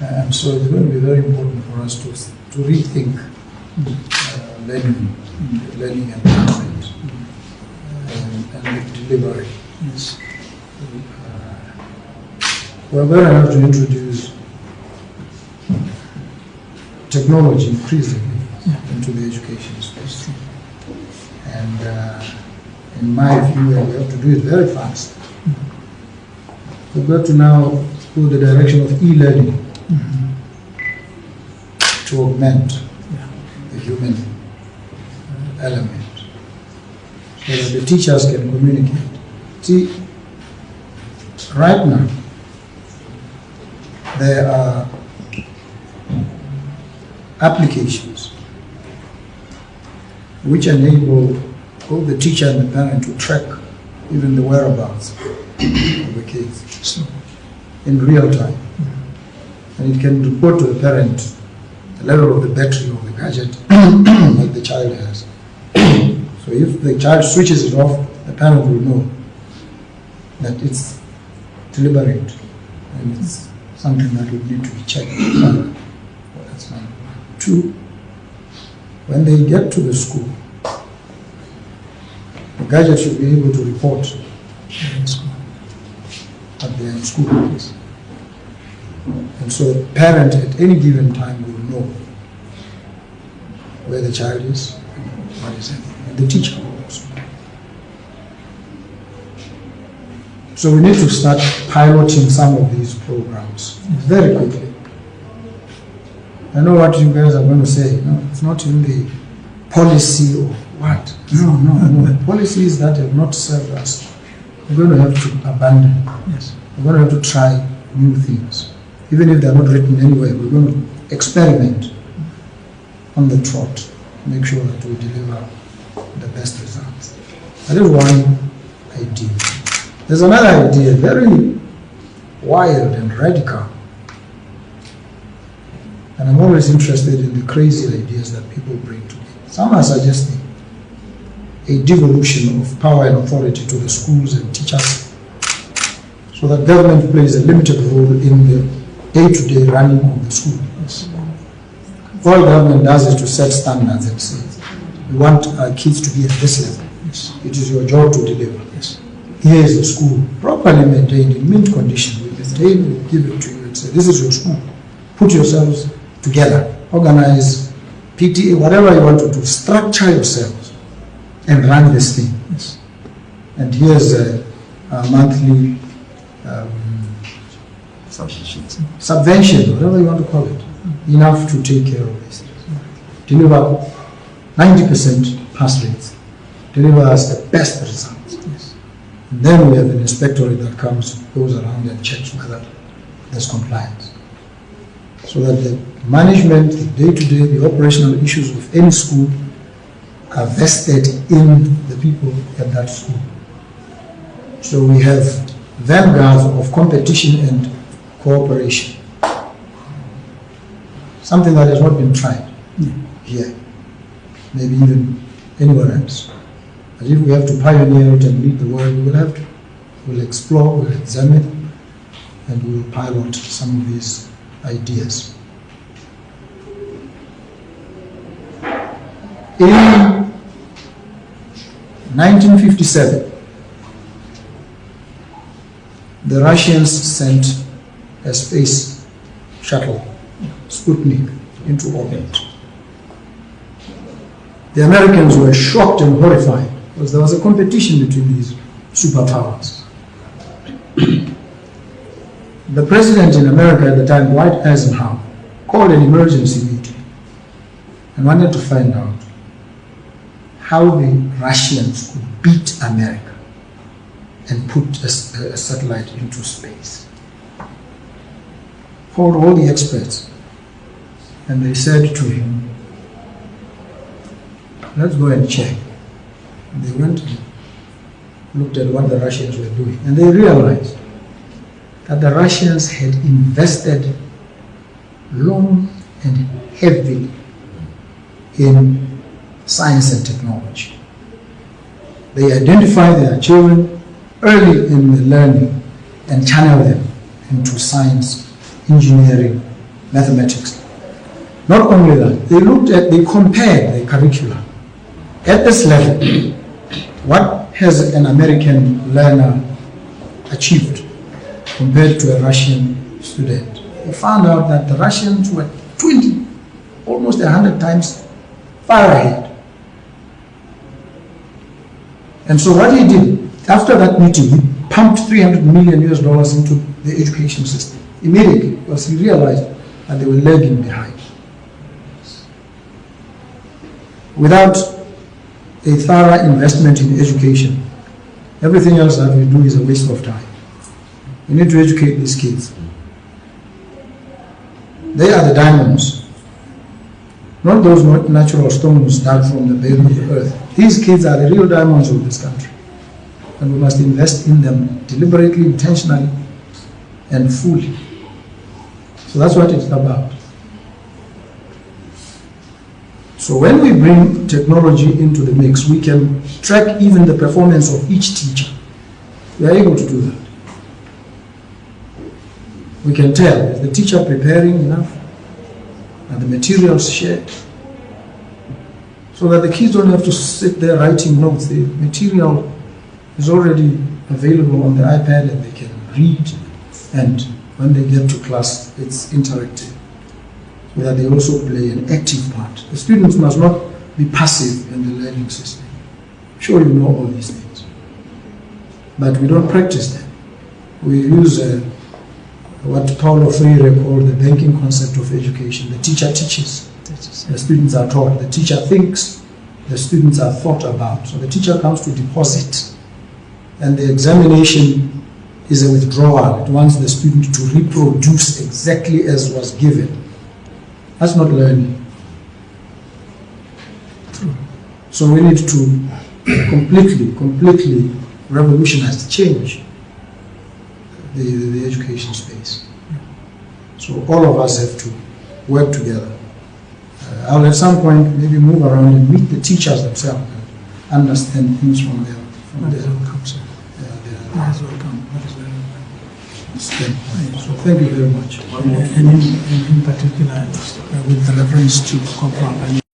And so it's going to be very important for us to rethink learning environment and delivery. Yes. We're going to have to introduce technology increasingly into the education space. And in my view, we have to do it very fast. We've got to now go the direction of e-learning to augment the human element so that the teachers can communicate. See, right now, there are applications which enable both the teacher and the parent to track even the whereabouts of the kids in real time. And it can report to the parent the level of the battery of the gadget that the child has. So if the child switches it off, the parent will know that it's deliberate and it's something that would need to be checked. That's one. Two, when they get to the school, the gadget should be able to report that they are in school. And so the parent at any given time will know where the child is, what is happening, and the teacher will also know. So we need to start piloting some of these programs very quickly. I know what you guys are going to say. No, it's not in the policy or what. No. Policies that have not served us, we're going to have to abandon. Yes. We're going to have to try new things. Even if they're not written anywhere, we're going to experiment on the trot to make sure that we deliver the best results. That is one idea. There's another idea, very wild and radical. And I'm always interested in the crazy ideas that people bring to me. Some are suggesting a devolution of power and authority to the schools and teachers so that government plays a limited role in the day-to-day running of the school. Yes. All government does is to set standards and say, we want our kids to be at this level. Yes. It is your job to deliver. Yes. Here is the school, properly maintained, in mint condition. We maintain, we give it to you and say, this is your school. Put yourselves together, organize PTA, whatever you want to do, structure yourselves and run this thing. Yes. And here's a monthly subvention, whatever you want to call it, enough to take care of this. Deliver 90% pass rates, deliver us the best results. Yes. And then we have an inspectorate that goes around and checks whether there's compliance. So that the management, the day-to-day, the operational issues of any school are vested in the people at that school. So we have vanguards of competition and cooperation. Something that has not been tried here, maybe even anywhere else. But if we have to pioneer it and lead the world, we will have to. We'll explore, we'll examine, and we'll pilot some of these ideas. In 1957, the Russians sent a space shuttle, Sputnik, into orbit. The Americans were shocked and horrified because there was a competition between these superpowers. The president in America at the time, Dwight Eisenhower, called an emergency meeting and wanted to find out how the Russians could beat America and put a satellite into space. Called all the experts, and they said to him, let's go and check. And they went and looked at what the Russians were doing, and they realized that the Russians had invested long and heavily in science and technology. They identify their children early in the learning and channel them into science, engineering, mathematics. Not only that, they compared the curricula. At this level, what has an American learner achieved compared to a Russian student? They found out that the Russians were 20, almost 100 times far ahead. And so what he did, after that meeting, he pumped $300 million into the education system immediately, because he realized that they were lagging behind. Without a thorough investment in education, everything else that we do is a waste of time. We need to educate these kids. They are the diamonds, not those natural stones dug from the base of the earth. These kids are the real diamonds of this country. And we must invest in them deliberately, intentionally, and fully. So that's what it's about. So when we bring technology into the mix, we can track even the performance of each teacher. We are able to do that. We can tell, is the teacher preparing enough? Are the materials shared? So that the kids don't have to sit there writing notes. The material is already available on the iPad and they can read, and when they get to class, it's interactive, so that they also play an active part. The students must not be passive in the learning system. Sure, you know all these things, but we don't practice them. We use what Paulo Freire called the banking concept of education. The teacher teaches, the students are taught. The teacher thinks, the students are thought about. So the teacher comes to deposit, and the examination is a withdrawal. It wants the student to reproduce exactly as was given. That's not learning. So we need to completely revolutionize, change the education space. So all of us have to work together. I'll at some point maybe move around and meet the teachers themselves and understand things from their standpoint. So thank you very much. And in particular, with the reference to Corporal